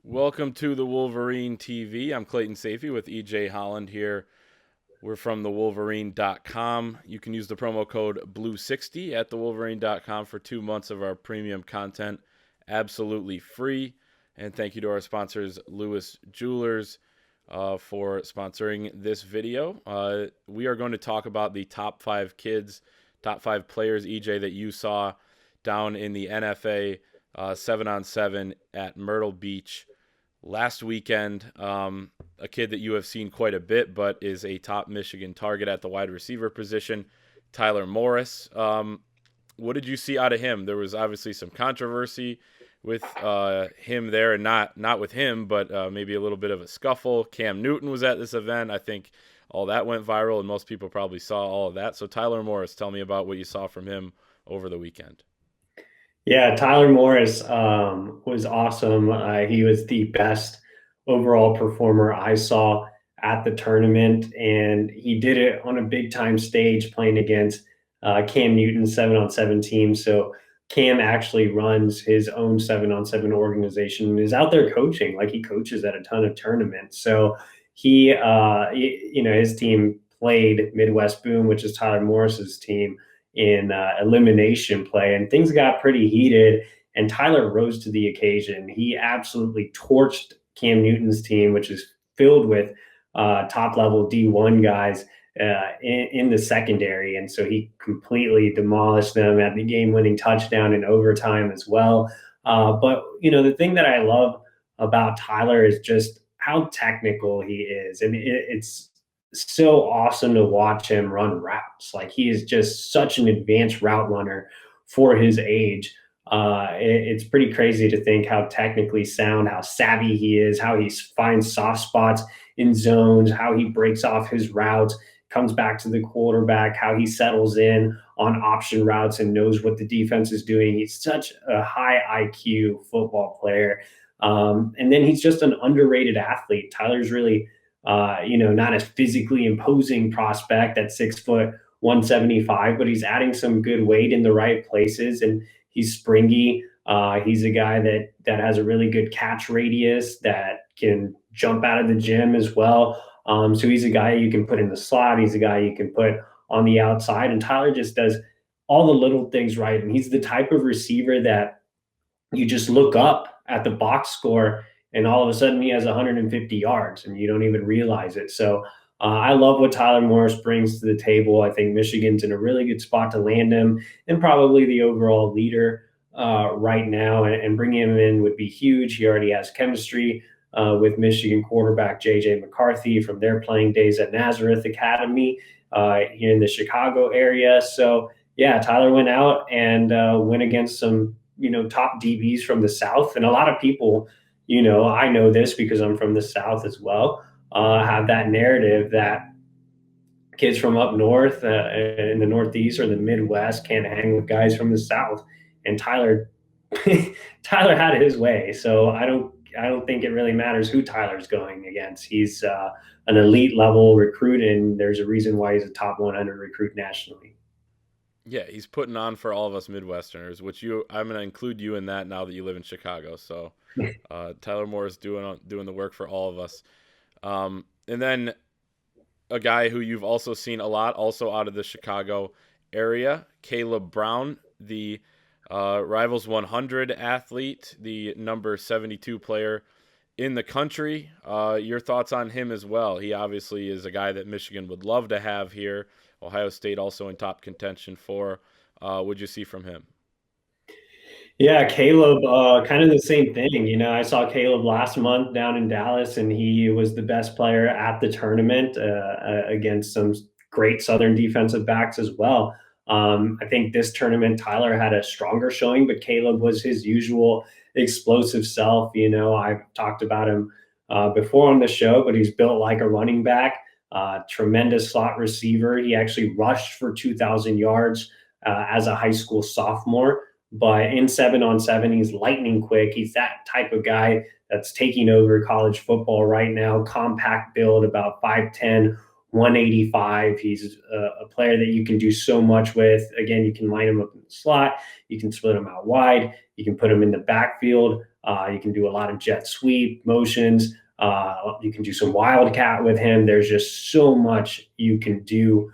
Welcome to the Wolverine TV. I'm Clayton Safey with EJ Holland here. We're from thewolverine.com. You can use the promo code BLUE60 at thewolverine.com for 2 months of our premium content absolutely free. And thank you to our sponsors, Lewis Jewelers, for sponsoring this video. We are going to talk about the top 5 kids, top 5 players, EJ, that you saw down in the NFA 7-on-7 at Myrtle Beach last weekend. A kid that you have seen quite a bit, but is a top Michigan target at the wide receiver position, Tyler Morris. What did you see out of him? There was obviously some controversy with him there, and not with him, but maybe a little bit of a scuffle. Cam Newton was at this event. I think all that went viral, and most people probably saw all of that. So Tyler Morris, tell me about what you saw from him over the weekend. Yeah, Tyler Morris was awesome. He was the best overall performer I saw at the tournament, and he did it on a big time stage playing against Cam Newton's 7-on-7 team. So Cam actually runs his own 7-on-7 organization and is out there coaching. Like, he coaches at a ton of tournaments. So his team played Midwest Boom, which is Tyler Morris's team, in elimination play, and things got pretty heated. And Tyler rose to the occasion. He absolutely torched Cam Newton's team, which is filled with top level D1 guys in the secondary. And so he completely demolished them at the game winning touchdown in overtime as well. But the thing that I love about Tyler is just how technical he is. And it's so awesome to watch him run routes. Like, he is just such an advanced route runner for his age. It's pretty crazy to think how technically sound, how savvy he is, how he finds soft spots in zones, how he breaks off his routes, comes back to the quarterback, how he settles in on option routes and knows what the defense is doing. He's such a high IQ football player. And then he's just an underrated athlete. Tyler's really not a physically imposing prospect at 6 foot 175, but he's adding some good weight in the right places, and he's springy. He's a guy that has a really good catch radius, that can jump out of the gym as well. So he's a guy you can put in the slot. He's a guy you can put on the outside, and Tyler just does all the little things right. And he's the type of receiver that you just look up at the box score and all of a sudden he has 150 yards and you don't even realize it. So I love what Tyler Morris brings to the table. I think Michigan's in a really good spot to land him, and probably the overall leader right now. And bringing him in would be huge. He already has chemistry with Michigan quarterback J.J. McCarthy from their playing days at Nazareth Academy here in the Chicago area. So, yeah, Tyler went out and went against some top DBs from the South. And a lot of people, I know this because I'm from the South as well, have that narrative that kids from up north in the Northeast or the Midwest can't hang with guys from the South. And Tyler, Tyler had his way. So I don't think it really matters who Tyler's going against. He's an elite level recruit, and there's a reason why he's a top 100 recruit nationally. Yeah, he's putting on for all of us Midwesterners, which I'm going to include you in that now that you live in Chicago. So Tyler Moore is doing the work for all of us. And then a guy who you've also seen a lot, also out of the Chicago area, Caleb Brown, the Rivals 100 athlete, the number 72 player in the country. Your thoughts on him as well? He obviously is a guy that Michigan would love to have here. Ohio State also in top contention for. What'd you see from him? Yeah, Caleb, kind of the same thing. I saw Caleb last month down in Dallas, and he was the best player at the tournament against some great Southern defensive backs as well. I think this tournament, Tyler had a stronger showing, but Caleb was his usual explosive self. I've talked about him before on the show, but he's built like a running back, tremendous slot receiver. He actually rushed for 2,000 yards as a high school sophomore. But in 7-on-7, he's lightning quick. He's that type of guy that's taking over college football right now. Compact build, about 5'10", 185. He's a player that you can do so much with. Again, you can line him up in the slot. You can split him out wide. You can put him in the backfield. You can do a lot of jet sweep motions. You can do some wildcat with him. There's just so much you can do.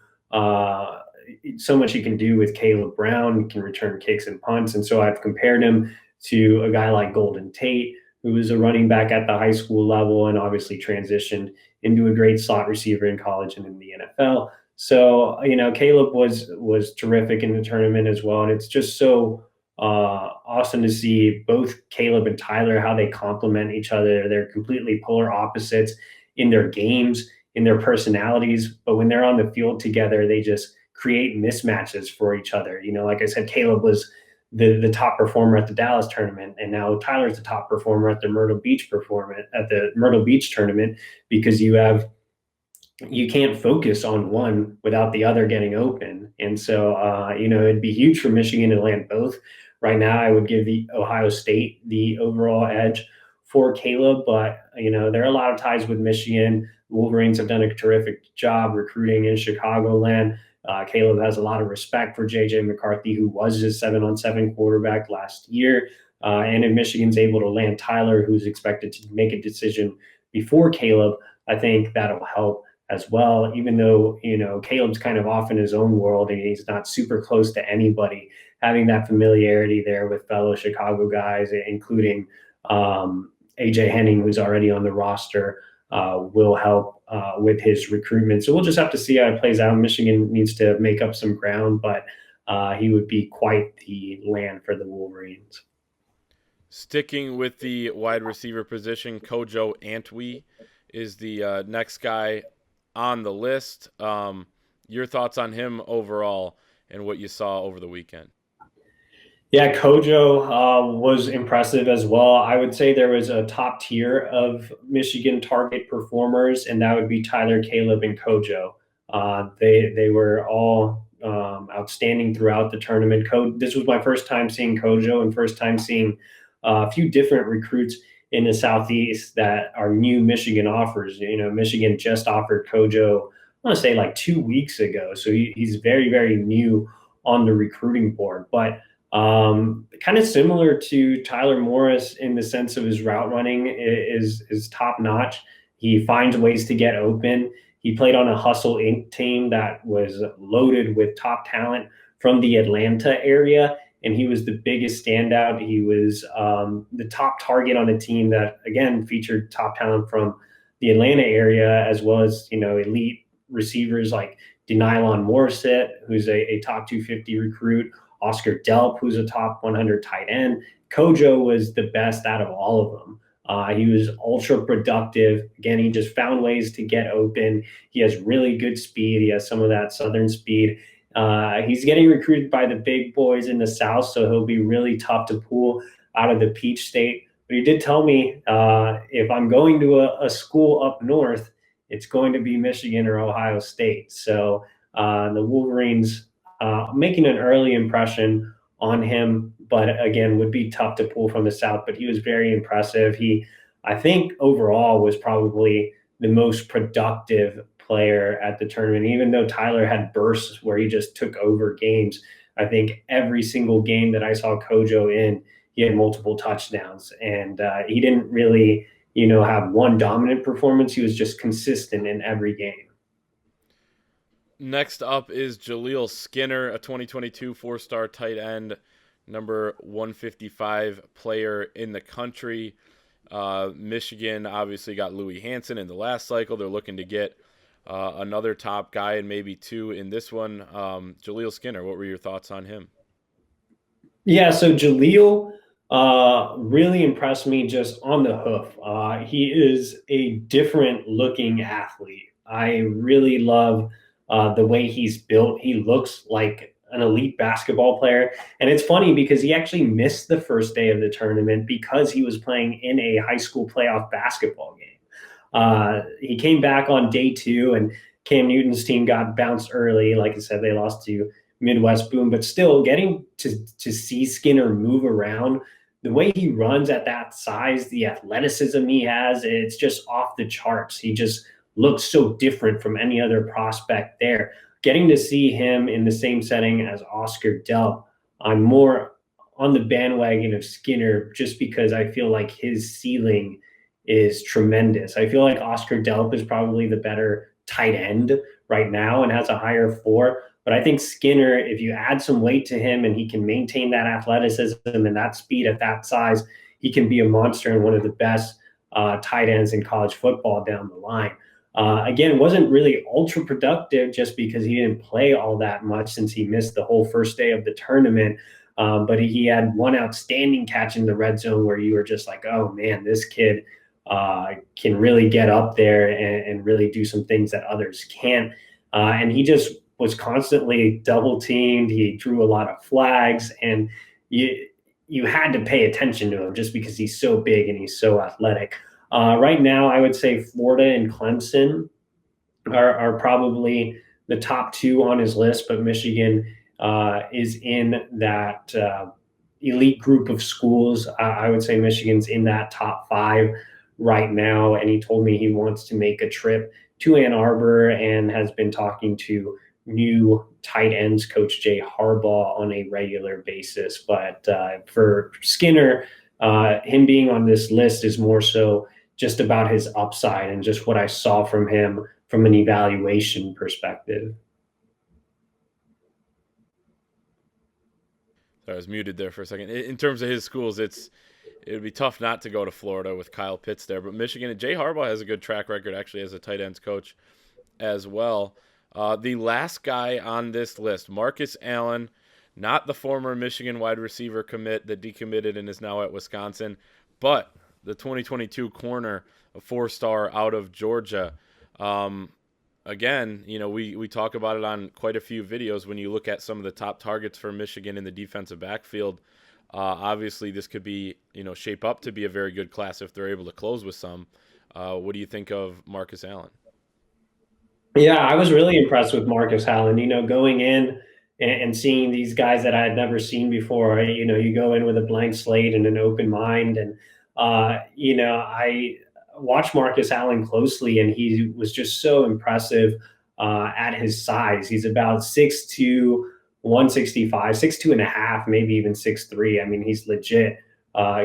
So much you can do with Caleb Brown. You can return kicks and punts. And so I've compared him to a guy like Golden Tate, who was a running back at the high school level and obviously transitioned into a great slot receiver in college and in the NFL. So, Caleb was terrific in the tournament as well. And it's just so awesome to see both Caleb and Tyler, how they complement each other. They're completely polar opposites in their games, in their personalities. But when they're on the field together, they just create mismatches for each other. Like I said, Caleb was the top performer at the Dallas tournament, and now Tyler's the top performer at the Myrtle Beach tournament, because you can't focus on one without the other getting open. And so, it'd be huge for Michigan to land both. Right now, I would give the Ohio State the overall edge for Caleb, but, there are a lot of ties with Michigan. Wolverines have done a terrific job recruiting in Chicagoland. Caleb has a lot of respect for J.J. McCarthy, who was his 7-on-7 quarterback last year. And if Michigan's able to land Tyler, who's expected to make a decision before Caleb, I think that'll help as well, even though, Caleb's kind of off in his own world and he's not super close to anybody. Having that familiarity there with fellow Chicago guys, including AJ Henning, who's already on the roster, will help with his recruitment. So we'll just have to see how it plays out. Michigan needs to make up some ground, but he would be quite the land for the Wolverines. Sticking with the wide receiver position, Kojo Antwe is the next guy on the list. Your thoughts on him overall and what you saw over the weekend? Yeah, Kojo was impressive as well. I would say there was a top tier of Michigan target performers, and that would be Tyler, Caleb, and Kojo. They were all outstanding throughout the tournament. This was my first time seeing Kojo and first time seeing a few different recruits in the Southeast that are new Michigan offers. Michigan just offered Kojo, I want to say like 2 weeks ago. So he's very, very new on the recruiting board. But kind of similar to Tyler Morris in the sense of his route running is top notch. He finds ways to get open. He played on a Hustle Inc. team that was loaded with top talent from the Atlanta area, and he was the biggest standout. He was the top target on a team that, again, featured top talent from the Atlanta area, as well as, elite receivers like Denylon Morissette, who's a top 250 recruit, Oscar Delp, who's a top 100 tight end. Kojo was the best out of all of them. He was ultra productive. Again, he just found ways to get open. He has really good speed. He has some of that Southern speed. He's getting recruited by the big boys in the South, so he'll be really tough to pull out of the Peach State. But he did tell me if I'm going to a school up north, it's going to be Michigan or Ohio State. So the Wolverines making an early impression on him, but again, would be tough to pull from the South. But he was very impressive. I think overall was probably the most productive player at the tournament, even though Tyler had bursts where he just took over games. I think every single game that I saw Kojo in, he had multiple touchdowns, and he didn't really, have one dominant performance. He was just consistent in every game. Next up is Jaleel Skinner, a 2022 four-star tight end, number 155 player in the country. Michigan obviously got Louis Hansen in the last cycle. They're looking to get another top guy and maybe two in this one. Jaleel Skinner, what were your thoughts on him? Yeah, so Jaleel really impressed me just on the hoof. He is a different looking athlete. I really love the way he's built. He looks like an elite basketball player. And it's funny because he actually missed the first day of the tournament because he was playing in a high school playoff basketball game. He came back on day 2, and Cam Newton's team got bounced early. Like I said, they lost to Midwest Boom, but still getting to see Skinner move around, the way he runs at that size, the athleticism he has, it's just off the charts. He just looks so different from any other prospect there. Getting to see him in the same setting as Oscar Delp, I'm more on the bandwagon of Skinner just because I feel like his ceiling is tremendous. I feel like Oscar Delp is probably the better tight end right now and has a higher floor. But I think Skinner, if you add some weight to him and he can maintain that athleticism and that speed at that size, he can be a monster and one of the best tight ends in college football down the line. Again, wasn't really ultra productive just because he didn't play all that much since he missed the whole first day of the tournament. But he had one outstanding catch in the red zone where you were just like, oh man, this kid can really get up there and really do some things that others can't. And he just was constantly double teamed. He drew a lot of flags, and you had to pay attention to him just because he's so big and he's so athletic. Right now, I would say Florida and Clemson are probably the top two on his list, but Michigan is in that elite group of schools. I would say Michigan's in that top five right now, and he told me he wants to make a trip to Ann Arbor and has been talking to new tight ends coach Jay Harbaugh on a regular basis. But for Skinner, him being on this list is more so just about his upside and just what I saw from him from an evaluation perspective. I was muted there for a second. In terms of his schools, it would be tough not to go to Florida with Kyle Pitts there. But Michigan, Jay Harbaugh has a good track record actually as a tight ends coach as well. The last guy on this list, Marcus Allen, not the former Michigan wide receiver commit that decommitted and is now at Wisconsin, but the 2022 corner, a 4-star out of Georgia. Again, we talk about it on quite a few videos when you look at some of the top targets for Michigan in the defensive backfield. Obviously, this could be, shape up to be a very good class if they're able to close with some. What do you think of Marcus Allen? Yeah, I was really impressed with Marcus Allen. Going in and seeing these guys that I had never seen before. You go in with a blank slate and an open mind, and I watched Marcus Allen closely, and he was just so impressive at his size. He's about 6'2", 165, 6'2" and a half, maybe even 6'3". I mean, he's legit.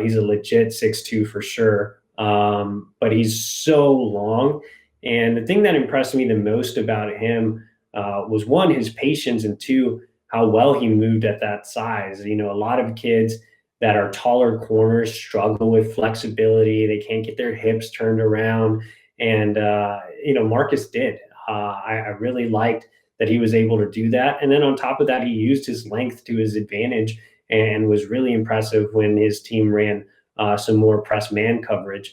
He's a legit 6'2" for sure. But he's so long. And the thing that impressed me the most about him was one, his patience, and two, how well he moved at that size. A lot of kids that are taller corners struggle with flexibility. They can't get their hips turned around. And, Marcus did. I really liked that he was able to do that. And then on top of that, he used his length to his advantage and was really impressive when his team ran some more press man coverage.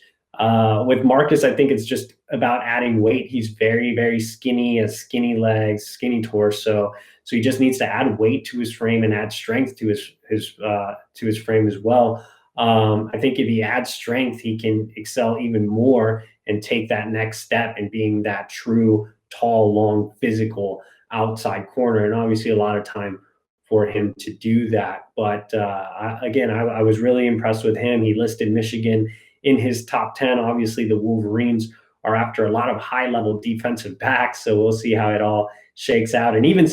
With Marcus, I think it's just about adding weight. He's very, very skinny, has skinny legs, skinny torso. So he just needs to add weight to his frame and add strength to his frame as well. I think if he adds strength, he can excel even more and take that next step in being that true, tall, long, physical outside corner. And obviously, a lot of time for him to do that. But I was really impressed with him. He listed Michigan in his top 10. Obviously, the Wolverines are after a lot of high-level defensive backs, so we'll see how it all shakes out. And even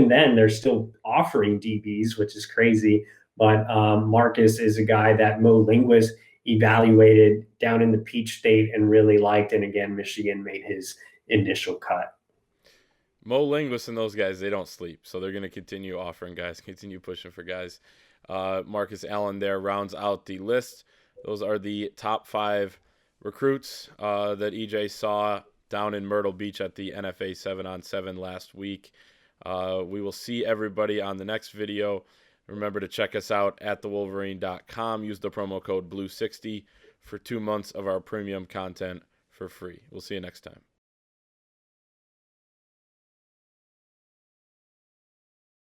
then, they're still offering DBs, which is crazy. But Marcus is a guy that Mo Linguist evaluated down in the Peach State and really liked. And again, Michigan made his initial cut. Mo Linguist and those guys, they don't sleep, so they're going to continue offering guys, continue pushing for guys. Marcus Allen there rounds out the list. Those are the top 5 recruits that EJ saw down in Myrtle Beach at the NFA 7-on-7 last week. We will see everybody on the next video. Remember to check us out at thewolverine.com. Use the promo code BLUE60 for 2 months of our premium content for free. We'll see you next time.